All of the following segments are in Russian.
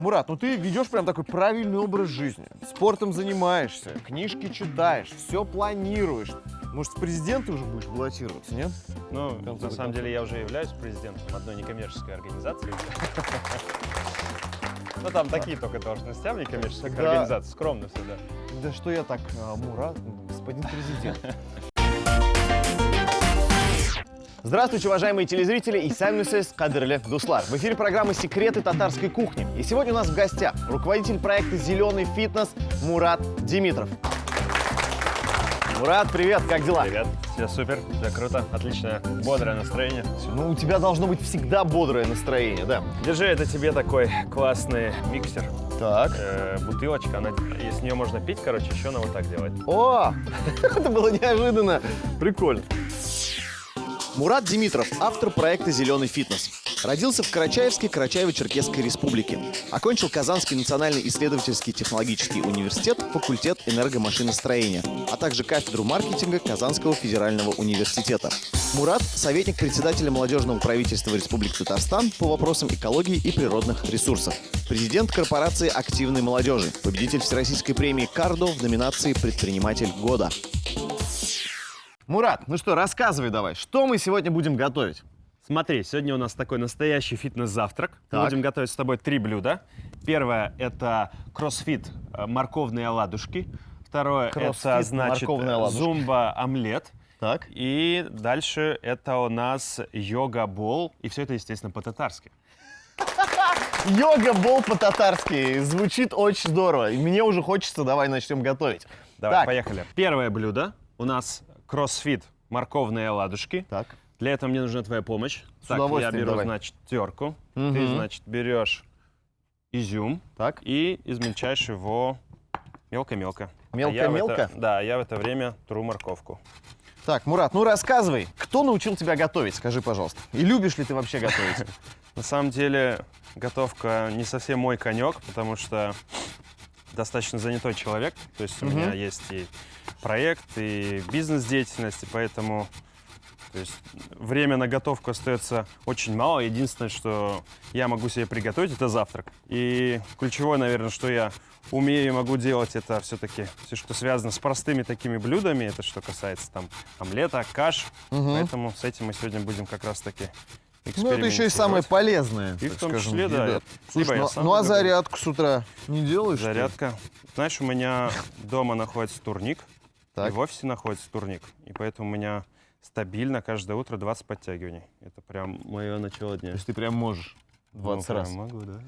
Мурат, ну ты ведешь прям такой правильный образ жизни. Спортом занимаешься, книжки читаешь, все планируешь. Может, в президенты уже будешь баллотироваться, нет? Ну, на самом деле я уже являюсь президентом одной некоммерческой организации. Ну, там такие только должности, а в некоммерческих организациях. Скромно всегда. Да что я так, Мурат, господин президент. Здравствуйте, уважаемые телезрители, и сәлеметсіз, қадірлі дуслар. В эфире программы «Секреты татарской кухни». И сегодня у нас в гостях руководитель проекта «Зеленый фитнес» Мурат Димитров. Мурат, привет, как дела? Привет, все супер, все круто, отличное, бодрое настроение. Ну, у тебя должно быть всегда бодрое настроение, да? Держи, это тебе такой классный миксер. Так. Бутылочка, с нее можно пить, короче, еще она вот так делает. О, это было неожиданно. Прикольно. Мурат Димитров, автор проекта «Зеленый фитнес». Родился в Карачаевске Карачаево-Черкесской республике. Окончил Казанский национальный исследовательский технологический университет, факультет энергомашиностроения, а также кафедру маркетинга Казанского федерального университета. Мурат – советник председателя молодежного правительства Республики Татарстан по вопросам экологии и природных ресурсов. Президент корпорации активной молодежи. Победитель Всероссийской премии «Кардо» в номинации «Предприниматель года». Мурат, ну что, рассказывай давай, что мы сегодня будем готовить? Смотри, сегодня у нас такой настоящий фитнес-завтрак. Мы будем готовить с тобой 3 блюда. Первое – это кроссфит морковные оладушки. Второе – это, значит, зумба-омлет. Так. И дальше это у нас йога-бол. И все это, естественно, по-татарски. Йога-бол по-татарски. Звучит очень здорово. И мне уже хочется, давай начнем готовить. Давай, поехали. Первое блюдо у нас кроссфит морковные оладушки. Так. Для этого мне нужна твоя помощь. Так, я беру, значит, терку. Ты, значит, берешь изюм. Так. И измельчаешь его мелко-мелко. Мелко-мелко? Да, я в это время тру морковку. Так, Мурат, ну рассказывай, кто научил тебя готовить, скажи, пожалуйста. И любишь ли ты вообще готовить? На самом деле, готовка не совсем мой конек, потому что достаточно занятой человек. То есть у меня есть и проект, и бизнес-деятельность, и поэтому время на готовку остается очень мало. Единственное, что я могу себе приготовить, это завтрак. И ключевое, наверное, что я умею и могу делать, это все-таки все, что связано с простыми такими блюдами. Это что касается там омлета, каш. Поэтому с этим мы сегодня будем как раз-таки экспериментировать. Ну, это еще и самое полезное. И в том числе, да. Слушай, ну а зарядку с утра не делаешь? Зарядка. Знаешь, у меня дома находится турник, так. И в офисе находится турник. И поэтому у меня стабильно каждое утро 20 подтягиваний. Это прям мое начало дня. То есть ты прям можешь 20 раз? Прям могу, да.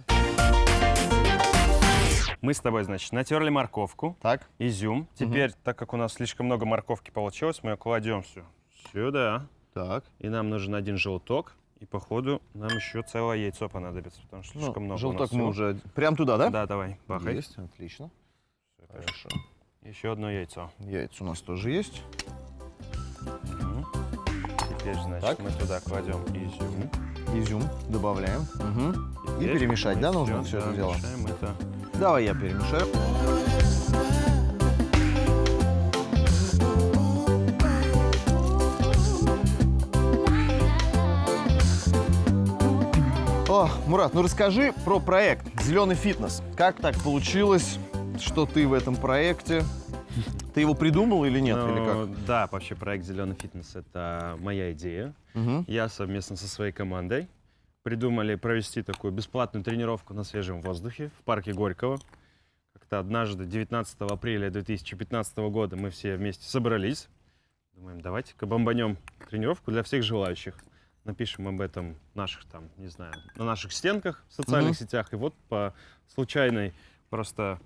Мы с тобой, значит, натерли морковку, так. изюм. Теперь, так как у нас слишком много морковки получилось, мы ее кладем все сюда. Так. И нам нужен один желток. И, по ходу, нам еще целое яйцо понадобится, потому что слишком много желток у нас мы всего. уже... Прям туда, да? Да, давай, бахай. Есть, отлично. Хорошо. Еще одно яйцо. Яйца у нас тоже есть. Теперь, значит, мы туда кладем изюм. Изюм добавляем. И перемешать, да, нужно все это дело? Это. Давай я перемешаю. О, Мурат, ну расскажи про проект «Зеленый фитнес». Как так получилось, что ты в этом проекте? Ты его придумал или нет? Или как? Да, вообще проект «Зеленый фитнес» — это моя идея. Я совместно со своей командой придумали провести такую бесплатную тренировку на свежем воздухе в парке Горького. Как-то однажды, 19 апреля 2015 года, мы все вместе собрались. Думаем, давайте-ка бомбанем тренировку для всех желающих. Напишем об этом наших, там, не знаю, на наших стенках в социальных сетях. И вот по случайной просто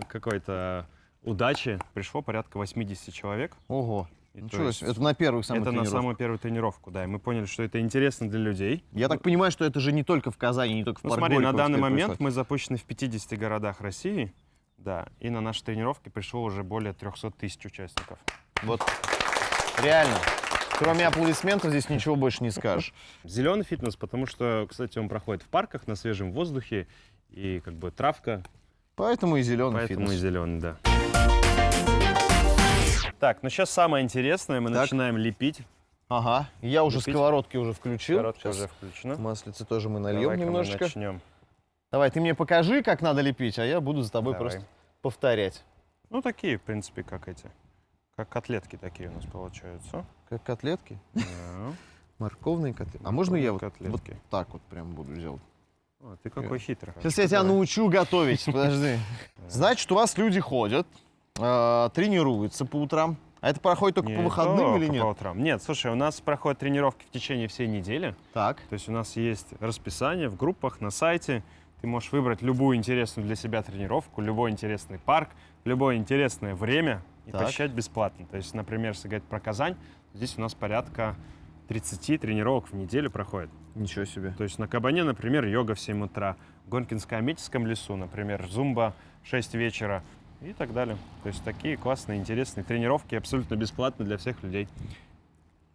какой-то удаче пришло порядка 80 человек. Ого. Ничего себе. Это на первую самую тренировку? Это на самую первую тренировку, да. И мы поняли, что это интересно для людей. Я так понимаю, что это же не только в Казани, не только в парке Смотри, Горького, на данный момент происходит. мы запущены в 50 городах России. Да, и на наши тренировки пришло уже более 300 тысяч участников. Вот, реально. Кроме аплодисментов здесь ничего больше не скажешь. Зеленый фитнес, потому что, кстати, он проходит в парках, на свежем воздухе, и как бы травка. Поэтому и зеленый фитнес. Поэтому и зеленый, да. Так, ну сейчас самое интересное, мы начинаем лепить. Ага, я уже сковородки уже включил. Сковородка уже включена. Маслице тоже мы нальем Давай-ка немножечко. мы начнем Давай, ты мне покажи, как надо лепить, а я буду за тобой Давай. просто повторять. Ну, такие, в принципе, как эти. Как котлетки такие у нас получаются. Как котлетки? Да. Морковные котлетки. А можно я вот Котлетки. так вот прям буду делать? О, ты какой хитрый. Сейчас я тебя научу готовить, подожди. Значит, у вас люди ходят, тренируются по утрам. А это проходит только по выходным или по нет? утрам. Нет, слушай, у нас проходят тренировки в течение всей недели. Так. То есть у нас есть расписание в группах, на сайте. Ты можешь выбрать любую интересную для себя тренировку, любой интересный парк, любое интересное время и Так. посещать бесплатно. То есть, например, если говорить про Казань, здесь у нас порядка 30 тренировок в неделю проходит. Ничего себе. То есть на Кабане, например, йога в 7 утра, в Гонкинско-Аметьевском лесу, например, зумба в 6 вечера и так далее. То есть такие классные, интересные тренировки абсолютно бесплатно для всех людей.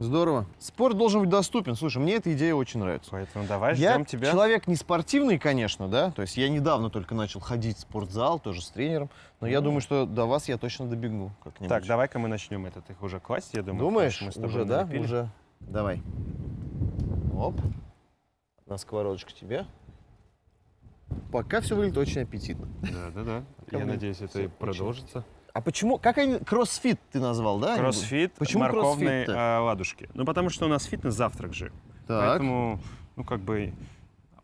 Здорово. Спорт должен быть доступен. Слушай, мне эта идея очень нравится. Поэтому давай, Я ждем тебя. человек не спортивный, конечно, да, то есть я недавно только начал ходить в спортзал, тоже с тренером, но я думаю, что до вас я точно добегу как-нибудь. Так, давай-ка мы начнем этот их уже класть, я думаю. Думаешь, потому что мы с уже, тобой да? налепили. Уже. Давай. Оп. На сковородочку тебе. Пока все выглядит очень аппетитно. Да. Пока Я будет надеюсь, это всё и очень. продолжится. А почему, как они, кроссфит ты назвал, да? Кроссфит, Почему морковные кроссфит-то? ладушки. Ну, потому что у нас фитнес-завтрак же. Так. Поэтому, ну, как бы,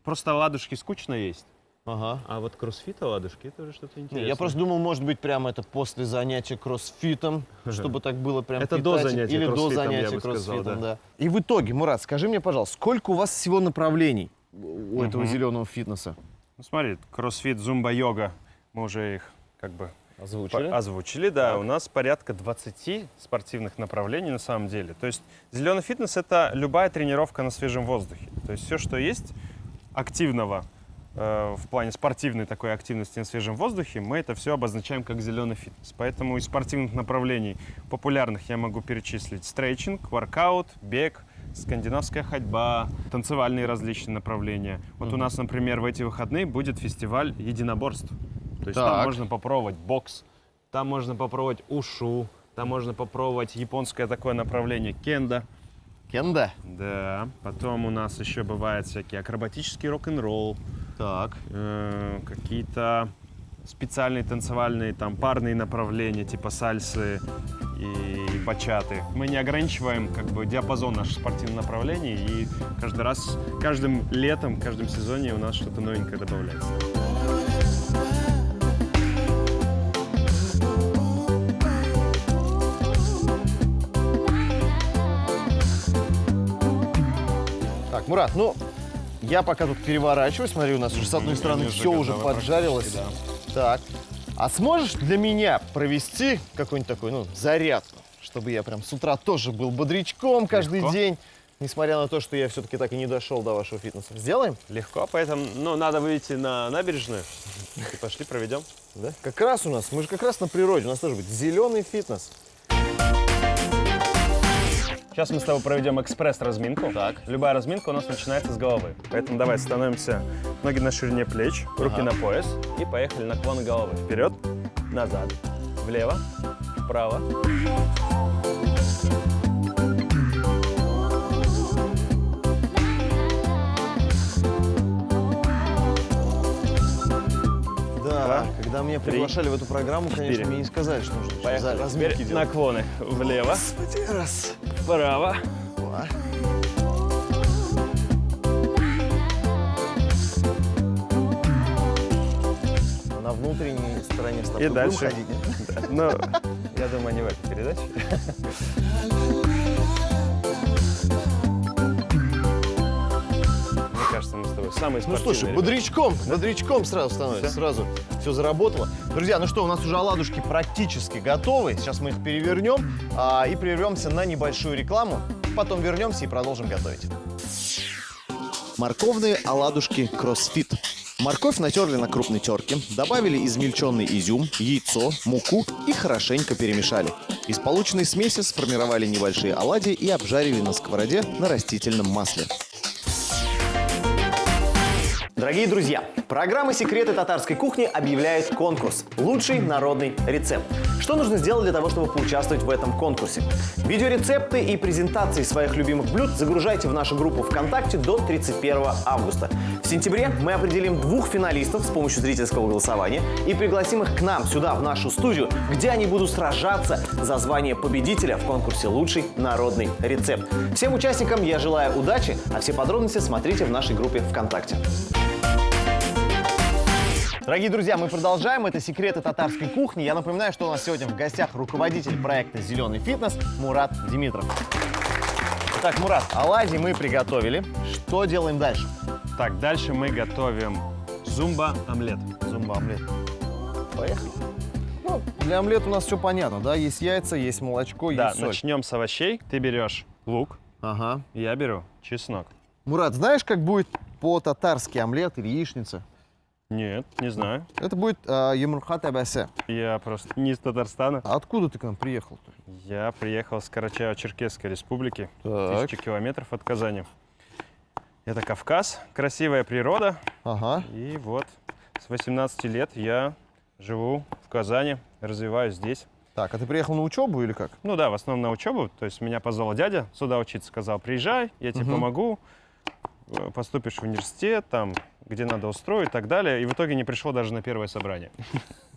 просто ладушки скучно есть. Ага. А вот кроссфит оладушки, это уже что-то Не, интересное. я просто думал, может быть, прямо это после занятия кроссфитом, чтобы так было прям Это до питательно. занятия Или до кроссфитом, я занятия бы сказал, кроссфитом, да. да. И в итоге, Мурат, скажи мне, пожалуйста, сколько у вас всего направлений у этого зеленого фитнеса? Ну, смотри, кроссфит, зумба-йога, мы уже их как бы Озвучили. озвучили, да. У нас порядка 20 спортивных направлений на самом деле. То есть зеленый фитнес — это любая тренировка на свежем воздухе. То есть все, что есть активного в плане спортивной такой активности на свежем воздухе, мы это все обозначаем как зеленый фитнес. Поэтому из спортивных направлений популярных я могу перечислить стретчинг, воркаут, бег, скандинавская ходьба, танцевальные различные направления. Вот у нас, например, в эти выходные будет фестиваль единоборств. То есть там Так. можно попробовать бокс, там можно попробовать ушу, там можно попробовать японское такое направление кендо. Кенда. Да, потом у нас еще бывают всякие акробатический рок-н-ролл, Так. какие-то специальные танцевальные там парные направления типа сальсы и бачаты. Мы не ограничиваем как бы диапазон наших спортивных направлений, и каждый раз, каждым летом, каждом сезоне у нас что-то новенькое добавляется. Так, Мурат, ну, я пока тут переворачиваю, смотри, у нас уже с одной стороны Они все уже готовы поджарилось. практически, Так. А сможешь для меня провести какой-нибудь такой, ну, зарядку, чтобы я прям с утра тоже был бодрячком каждый Легко. день, несмотря на то, что я все-таки так и не дошел до вашего фитнеса. Сделаем? Легко, поэтому, ну, надо выйти на набережную. И пошли, проведем. Да? Как раз у нас, мы же как раз на природе, у нас тоже будет зеленый фитнес. Сейчас мы с тобой проведем экспресс-разминку. Так. Любая разминка у нас начинается с головы. Поэтому давай становимся ноги на ширине плеч, руки на пояс. И поехали наклон головы. Вперед, назад, влево, вправо. Да, когда меня приглашали в эту программу, конечно, 4. мне не сказали, что нужно Поехали. разминки Теперь делать. наклоны влево, Господи, раз, вправо. два. На внутренней стороне стопы И будем дальше. ходить, нет? Ну, я думаю, не в этой передаче. Мне кажется, мы с тобой самые Ну спортивные. слушай, ребята. бодрячком сразу становится, сразу все заработало. Друзья, ну что, у нас уже оладушки практически готовы. Сейчас мы их перевернем и прервемся на небольшую рекламу. Потом вернемся и продолжим готовить. Морковные оладушки кроссфит. Морковь натерли на крупной терке, добавили измельченный изюм, яйцо, муку и хорошенько перемешали. Из полученной смеси сформировали небольшие оладьи и обжарили на сковороде на растительном масле. Дорогие друзья, программа «Секреты татарской кухни» объявляет конкурс «Лучший народный рецепт». Что нужно сделать для того, чтобы поучаствовать в этом конкурсе? Видеорецепты и презентации своих любимых блюд загружайте в нашу группу ВКонтакте до 31 августа. В сентябре мы определим 2 финалистов с помощью зрительского голосования и пригласим их к нам сюда, в нашу студию, где они будут сражаться за звание победителя в конкурсе «Лучший народный рецепт». Всем участникам я желаю удачи, а все подробности смотрите в нашей группе ВКонтакте. Дорогие друзья, мы продолжаем. Это «Секреты татарской кухни». Я напоминаю, что у нас сегодня в гостях руководитель проекта «Зеленый фитнес» Мурат Димитров. Итак, Мурат, оладьи мы приготовили. Что делаем дальше? Так, дальше мы готовим зумба-омлет. Зумба-омлет. Поехали. Ну, для омлета у нас все понятно, да? Есть яйца, есть молочко, Да, есть соль. начнем с овощей. Ты берешь лук, Ага. я беру чеснок. Мурат, знаешь, как будет по-татарски омлет или яичница? Нет, не знаю. Это будет юмурха табасе. Я просто не из Татарстана. А откуда ты к нам приехал-то? Я приехал с Карачаево-Черкесской республики, Так. 1000 километров от Казани. Это Кавказ, красивая природа. Ага. И вот с 18 лет я живу в Казани, развиваюсь здесь. Так, а ты приехал на учебу или как? Ну да, в основном на учебу. То есть меня позвал дядя сюда учиться, сказал, приезжай, я тебе помогу, поступишь в университет, там, где надо устроить и так далее. И в итоге не пришел даже на первое собрание.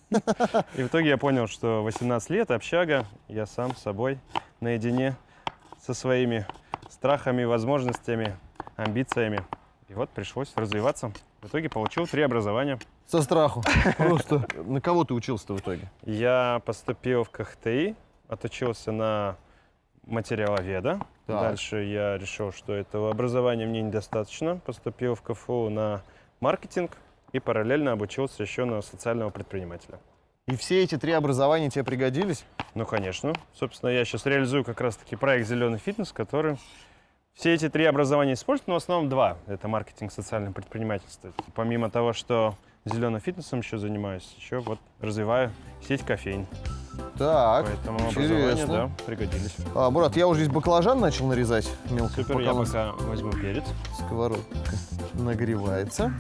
И в итоге я понял, что 18 лет, общага, я сам с собой, наедине со своими страхами, возможностями, амбициями. И вот пришлось развиваться. В итоге получил 3 образования. Со страху. Просто. На кого ты учился-то в итоге? Я поступил в КХТИ, отучился на материаловеда. Так. Дальше я решил, что этого образования мне недостаточно. Поступил в КФУ на маркетинг и параллельно обучился еще на социального предпринимателя. И все эти 3 образования тебе пригодились? Ну, конечно. Собственно, я сейчас реализую как раз-таки проект «Зеленый фитнес», который все эти 3 образования использует, но в основном 2. Это маркетинг, социальное предпринимательство. Помимо того, что зеленым фитнесом еще занимаюсь, еще вот развиваю сеть кофейн. Так, Поэтому образование, интересно. да, пригодились. Мурат, я уже здесь баклажан начал нарезать мелко. Супер, пока я у нас пока возьму перец. сковородка нагревается.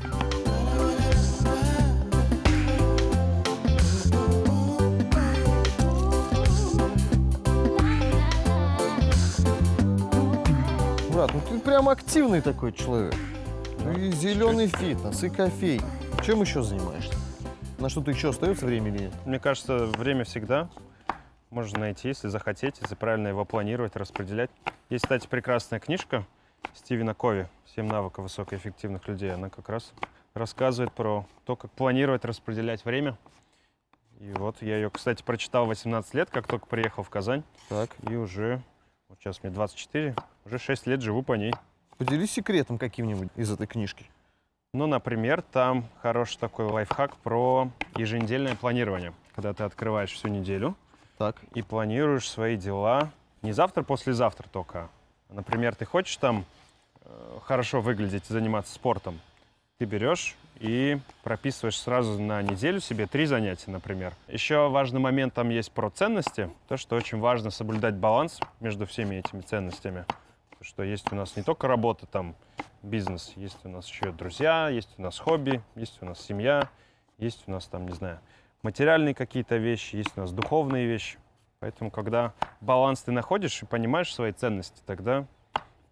Мурат, ну ты прям активный такой человек. И зеленый фитнес, и кофей. Чем еще занимаешься? На что-то еще остается время или нет? Мне кажется, время всегда можно найти, если захотеть, если правильно его планировать, распределять. Есть, кстати, прекрасная книжка Стивена Кови «7 навыков высокоэффективных людей». Она как раз рассказывает про то, как планировать, распределять время. И вот я ее, кстати, прочитал в 18 лет, как только приехал в Казань. Так. И уже, вот сейчас мне 24, уже 6 лет живу по ней. Поделись секретом каким-нибудь из этой книжки. Ну, например, там хороший такой лайфхак про еженедельное планирование. Когда ты открываешь всю неделю Так. и планируешь свои дела не завтра-послезавтра только. А, например, ты хочешь там хорошо выглядеть и заниматься спортом. Ты берешь и прописываешь сразу на неделю себе 3 занятия, например. Еще важный момент там есть про ценности. То, что очень важно соблюдать баланс между всеми этими ценностями. Потому что есть у нас не только работа, там, бизнес, есть у нас еще друзья, есть у нас хобби, есть у нас семья, есть у нас там, не знаю, материальные какие-то вещи, есть у нас духовные вещи. Поэтому, когда баланс ты находишь и понимаешь свои ценности, тогда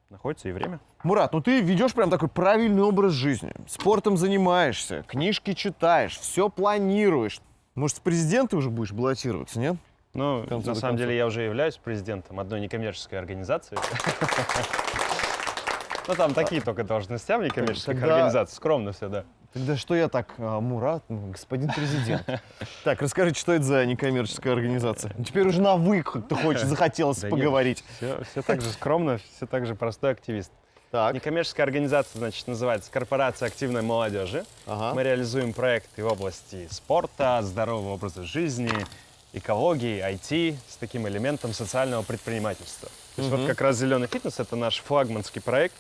находится и время. Мурат, ну ты ведешь прям такой правильный образ жизни. Спортом занимаешься, книжки читаешь, все планируешь. Может, в президенты уже будешь баллотироваться, нет? Ну, конце на до самом концов. деле, я уже являюсь президентом одной некоммерческой организации. Ну, там такие только должности, в некоммерческих Тогда- организациях. Скромно все, да. Тогда что я так, Мурат, господин президент? Так, расскажите, что это за некоммерческая организация? Теперь уже на «вы» как-то хочешь, захотелось Да поговорить. Все так же скромно, все так же простой активист. Так, Некоммерческая организация, значит, называется «Корпорация активной молодежи». ага. Мы реализуем проекты в области спорта, здорового образа жизни, экологии, IT с таким элементом социального предпринимательства. То есть вот как раз «Зеленый фитнес» — это наш флагманский проект,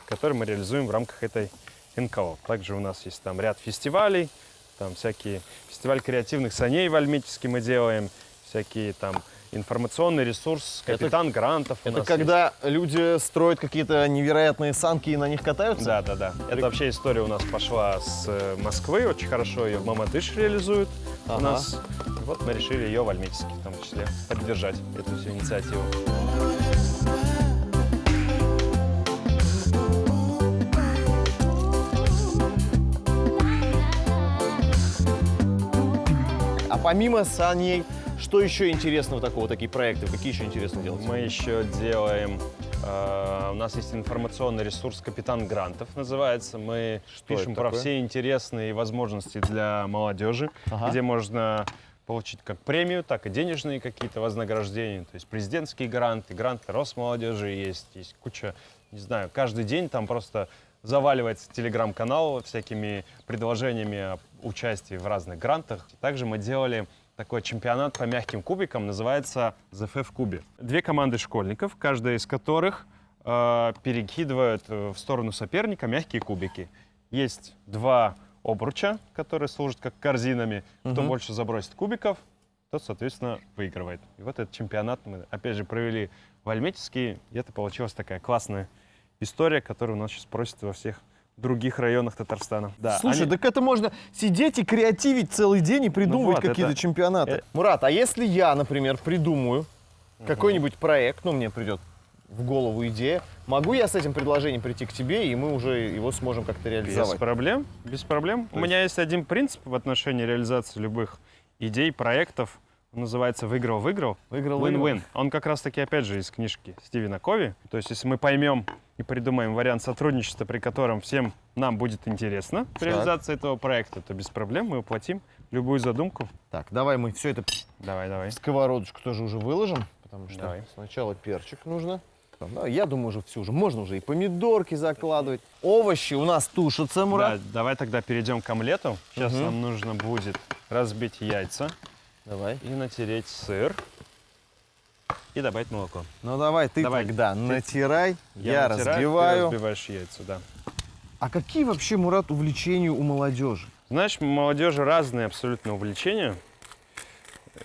который мы реализуем в рамках этой НКО. Также у нас есть там ряд фестивалей, там всякие фестиваль креативных саней в Альметьевске мы делаем, всякие там информационный ресурс «Капитан Грантов». у Это нас когда люди строят какие-то невероятные санки и на них катаются? Да, да, да. Это вообще история у нас пошла с Москвы, очень хорошо ее в Мамадыш реализуют у нас. И вот мы решили ее в Альметьевске в том числе поддержать, эту всю инициативу. А помимо саней, что еще интересного такого, такие проекты, какие еще интересные делаете? Мы еще делаем, у нас есть информационный ресурс «Капитан Грантов» называется. Мы пишем это про такое? все интересные возможности для молодежи, где можно получить как премию, так и денежные какие-то вознаграждения. То есть президентские гранты, гранты Росмолодежи есть куча, не знаю, каждый день там просто заваливается телеграм-канал всякими предложениями о участии в разных грантах. Также мы делали такой чемпионат по мягким кубикам, называется «ЗФ в кубе». 2 команды школьников, каждая из которых перекидывают в сторону соперника мягкие кубики. Есть 2 обруча, которые служат как корзинами. Кто больше забросит кубиков, тот, соответственно, выигрывает. И вот этот чемпионат мы, опять же, провели в Альметьевске, и это получилась такая классная история, которую у нас сейчас просят во всех других районах Татарстана. Да, Слушай, так это можно сидеть и креативить целый день и придумывать вот, какие-то это- чемпионаты. Мурат, а если я, например, придумаю какой-нибудь проект, ну, мне придет в голову идея, могу я с этим предложением прийти к тебе, и мы уже его сможем как-то Без реализовать? проблем, без проблем. У меня есть один принцип в отношении реализации любых идей, проектов. Он называется «Выиграл-выиграл». Выиграл-выиграл. Win-win. Он как раз-таки, опять же, из книжки Стивена Кови. То есть, если мы поймем и придумаем вариант сотрудничества, при котором всем нам будет интересно реализация этого проекта, то без проблем мы воплотим любую задумку. Так, давай мы все это Давай, давай. в сковородочку тоже уже выложим, потому что Давай. сначала перчик нужно. Да, я думаю, уже все, уже можно уже и помидорки закладывать. Овощи у нас тушатся, Мурат. Да, давай тогда перейдем к омлету. Сейчас нам нужно будет разбить яйца Давай. и натереть сыр. И добавить молоко. Ну давай, ты Давай. тогда натирай, я натираю, разбиваю. Ты разбиваешь яйца, да. А какие вообще, Мурат, увлечения у молодежи? Знаешь, у молодежи разные абсолютно увлечения.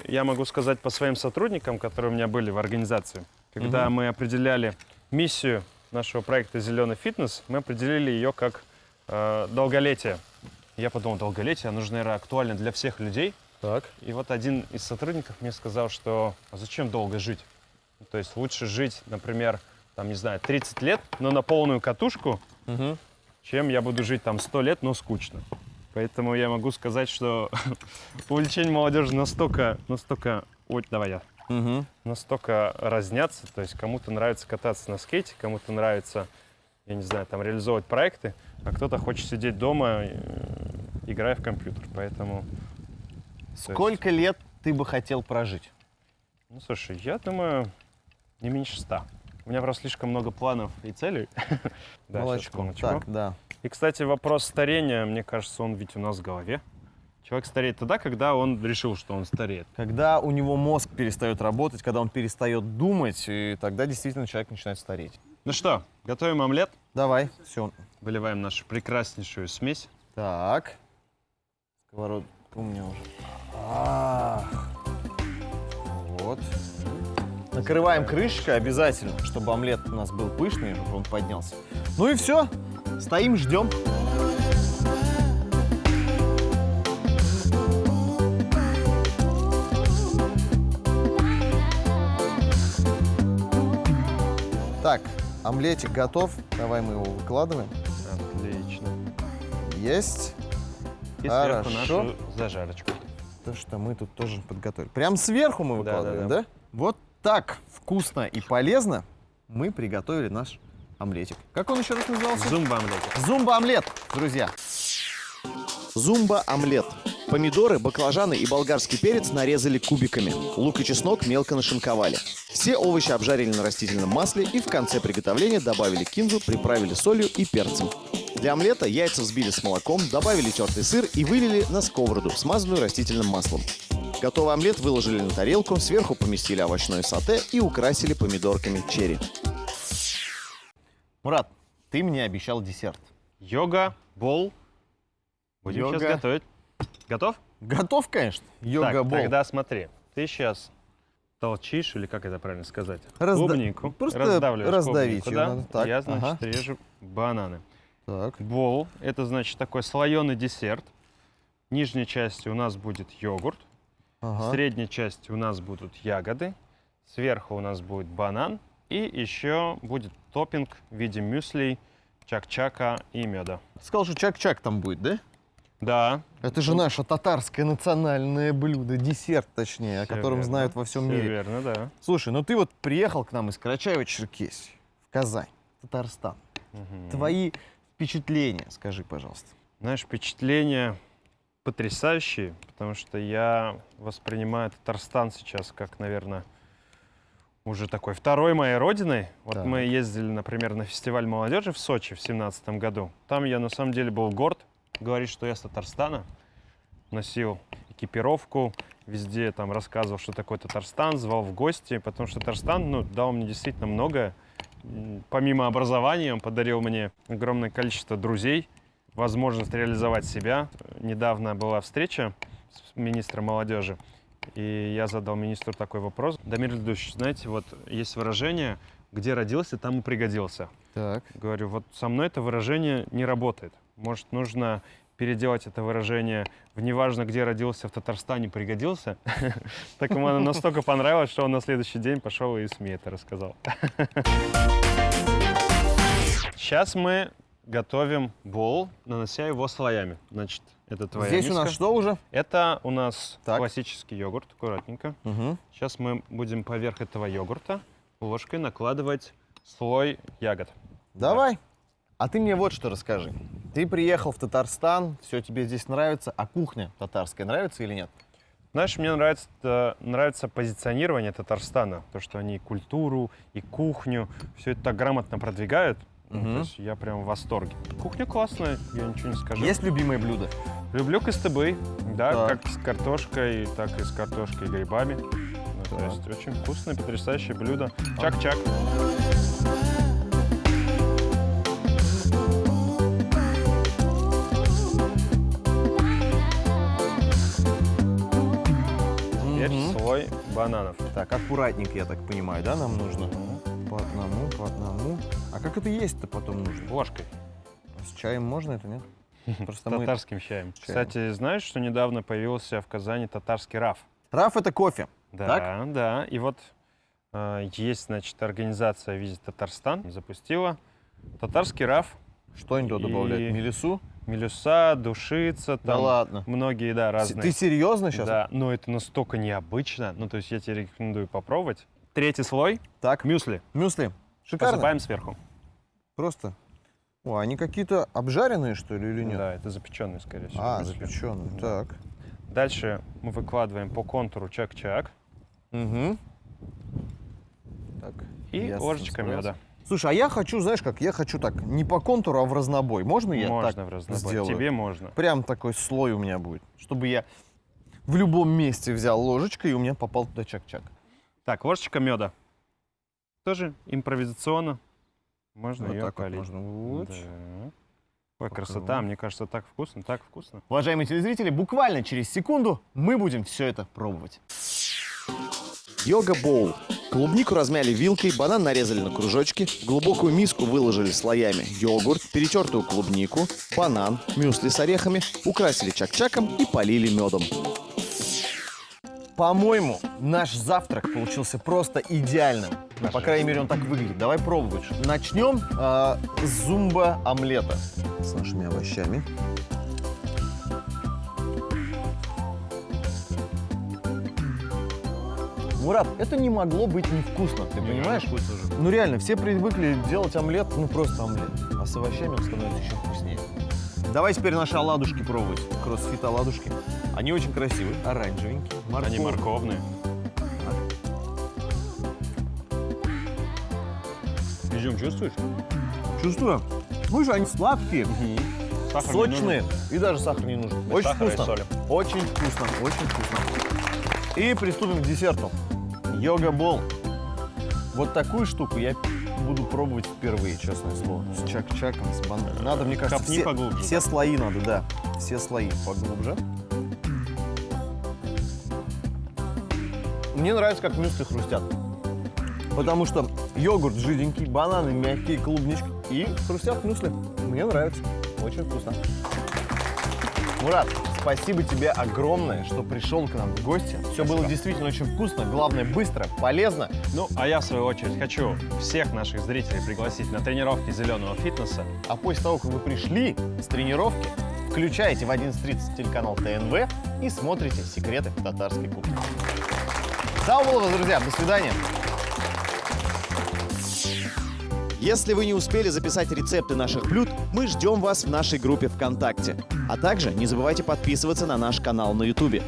Я могу сказать по своим сотрудникам, которые у меня были в организации. Когда мы определяли миссию нашего проекта «Зеленый фитнес», мы определили ее как долголетие. Я подумал, долголетие, оно же, наверное, актуально для всех людей. Так. И вот один из сотрудников мне сказал, что а зачем долго жить? То есть лучше жить, например, там, не знаю, 30 лет, но на полную катушку, чем я буду жить там 100 лет, но скучно. Поэтому я могу сказать, что увлечение молодежи настолько, давай я, настолько разнятся. То есть кому-то нравится кататься на скейте, кому-то нравится, я не знаю, там реализовывать проекты, а кто-то хочет сидеть дома, играя в компьютер. Поэтому... Сколько лет ты бы хотел прожить? Ну, слушай, я думаю, не меньше 100. У меня просто слишком много планов и целей. Да, сейчас секундочку. Так, да. И, кстати, вопрос старения, мне кажется, он ведь у нас в голове. Человек стареет тогда, когда он решил, что он стареет. Когда у него мозг перестает работать, когда он перестает думать, и тогда действительно человек начинает стареть. Ну что, готовим омлет. Давай, все. Выливаем нашу прекраснейшую смесь. Так. Сковородка у меня уже. Ах. Вот. Накрываем крышечкой обязательно, чтобы омлет у нас был пышный, чтобы он поднялся. Ну и все. Стоим, ждем. Так, омлетик готов. Давай мы его выкладываем. Отлично. Есть. И сверху Хорошо. нашу зажарочку. То, что мы тут тоже подготовили. Прям сверху мы выкладываем, да, да? Вот так вкусно и полезно мы приготовили наш омлетик. Как он еще раз назывался? Зумба-омлетик. Зумба-омлет, друзья. Зумба-омлет. Помидоры, баклажаны и болгарский перец нарезали кубиками. Лук и чеснок мелко нашинковали. Все овощи обжарили на растительном масле и в конце приготовления добавили кинзу, приправили солью и перцем. Для омлета яйца взбили с молоком, добавили тертый сыр и вылили на сковороду, смазанную растительным маслом. Готовый омлет выложили на тарелку, сверху поместили овощное сате и украсили помидорками черри. Мурат, ты мне обещал десерт. Йога, бол. Будем Йога. сейчас готовить. Готов? Готов, конечно. Йога-бол. Так, тогда смотри. Ты сейчас толчишь, или как это правильно сказать? Разда- Клубнику. просто Раздавливаешь раздавить клубнику, её да? надо. Так, Я, значит, ага. режу бананы. Так. Бол – это, значит, такой слоеный десерт. В нижней части у нас будет йогурт. В Ага. средней части у нас будут ягоды. Сверху у нас будет банан. И еще будет топпинг в виде мюсли, чак-чака и меда. Ты сказал, что чак-чак там будет, да? Да. Это же наше татарское национальное блюдо, десерт, точнее, о всё котором верно, знают во всем всё мире. верно, да. Слушай, ну ты вот приехал к нам из Карачаева-Черкесии в Казань, Татарстан. Мгм. Твои впечатления, скажи, пожалуйста. Знаешь, впечатления потрясающие, потому что я воспринимаю Татарстан сейчас как, наверное, уже такой второй моей родиной. Вот Так. мы ездили, например, на фестиваль молодежи в Сочи в 2017 году. Там я на самом деле был горд говорить, что я с Татарстана. Носил экипировку, везде там рассказывал, что такое Татарстан, звал в гости, потому что Татарстан, ну, дал мне действительно многое. Помимо образования, он подарил мне огромное количество друзей, возможность реализовать себя. Недавно была встреча с министром молодежи, и я задал министру такой вопрос. Дамир Ильдусович, знаете, вот есть выражение «где родился, там и пригодился». Так. Говорю, вот со мной это выражение не работает. Может, нужно переделать это выражение в «неважно, где родился, в Татарстане пригодился». Так ему оно настолько понравилось, что он на следующий день пошел и СМИ это рассказал. Сейчас мы готовим бол, нанося его слоями. Значит, это твоя Здесь у миска. нас что уже? Это у нас Так. классический йогурт, аккуратненько. Угу. Сейчас мы будем поверх этого йогурта ложкой накладывать слой ягод. Давай. А ты мне вот что расскажи. Ты приехал в Татарстан, все тебе здесь нравится, а кухня татарская нравится или нет? Знаешь, мне нравится позиционирование Татарстана, то, что они и культуру, и кухню, все это так грамотно продвигают. Ну, Мгм. то есть я прям в восторге. Кухня классная, я ничего не скажу. Есть любимое блюдо? Люблю кыстыбый, да, Так. как с картошкой, так и с картошкой и грибами. Ну, то Так. есть очень вкусное, потрясающее блюдо. Чак-чак. Теперь Мгм. слой бананов. Так, аккуратненько, я так понимаю, да, нам нужно? По одному, по одному. А как это есть-то потом нужно? Ложкой. С чаем можно это, нет? Просто мы... Татарским чаем. Кстати, знаешь, что недавно появился в Казани татарский раф? Раф — это кофе. Да, Так? да. И вот есть, значит, организация «Визит Татарстан» запустила татарский раф. Что они туда И- добавляют? Мелису? Мелюса, душица, Да там ладно. многие, да, разные. Ты серьезно сейчас? Да, но это настолько необычно. Ну, то есть я тебе рекомендую попробовать. Третий слой Так, – мюсли. мюсли. Шикарно. Посыпаем сверху. Просто. О, они какие-то обжаренные, что ли, или нет? Да, это запеченный, скорее всего. А, мюсли. запеченные. Да. Так. Дальше мы выкладываем по контуру чак-чак Угу. Так. и ясно, ложечка справился. меда. Слушай, а я хочу, знаешь как, я хочу так, не по контуру, а в разнобой. Можно я Можно так в разнобой. сделаю? Тебе можно. Прям такой слой у меня будет, чтобы я в любом месте взял ложечкой, и у меня попал туда чак-чак. Так, ложечка меда. Тоже импровизационно. Можно Вот ее так вот полить. можно. Вот. Да. Ой, По красота, кругу. мне кажется, так вкусно, так вкусно. Уважаемые телезрители, буквально через секунду мы будем все это пробовать. Йога-боул. Клубнику размяли вилкой, банан нарезали на кружочки, в глубокую миску выложили слоями йогурт, перетертую клубнику, банан, мюсли с орехами, украсили чак-чаком и полили медом. По-моему, наш завтрак получился просто идеальным. Ну, по крайней мере, он так выглядит. Давай пробовать. Начнем с зумба-омлета с нашими овощами. Мурат, это не могло быть невкусно, ты понимаешь? Вкусно же. Ну реально, все привыкли делать омлет, ну просто омлет. А с овощами он становится еще вкуснее. Давай теперь наши оладушки пробовать. Кроссфит оладушки. Они очень красивые, оранжевенькие. Они морковные. Изюм чувствуешь? Чувствую. Слушай, они сладкие, Сахар не сочные. нужен. И даже сахар не нужен. Без Очень сахара и вкусно. соли. Очень вкусно, очень вкусно. И приступим к десерту. Йога-бол. Вот такую штуку я буду пробовать впервые, честное слово. С чак-чаком, с бананом. Надо, мне кажется, Копни поглубже, все слои надо, да. Все слои поглубже. Мне нравится, как мюсли хрустят. Потому что йогурт жиденький, бананы мягкие, клубнички и хрустят мюсли. Мне нравится. Очень вкусно. Мурат, спасибо тебе огромное, что пришел к нам в гости. Все было действительно очень вкусно, главное быстро, полезно. Ну, а я, в свою очередь, хочу всех наших зрителей пригласить на тренировки зеленого фитнеса. А после того, как вы пришли с тренировки, включаете в 11:30 телеканал ТНВ и смотрите «Секреты татарской кухни». Саубулова, друзья, до свидания. Если вы не успели записать рецепты наших блюд, мы ждем вас в нашей группе ВКонтакте. А также не забывайте подписываться на наш канал на Ютубе.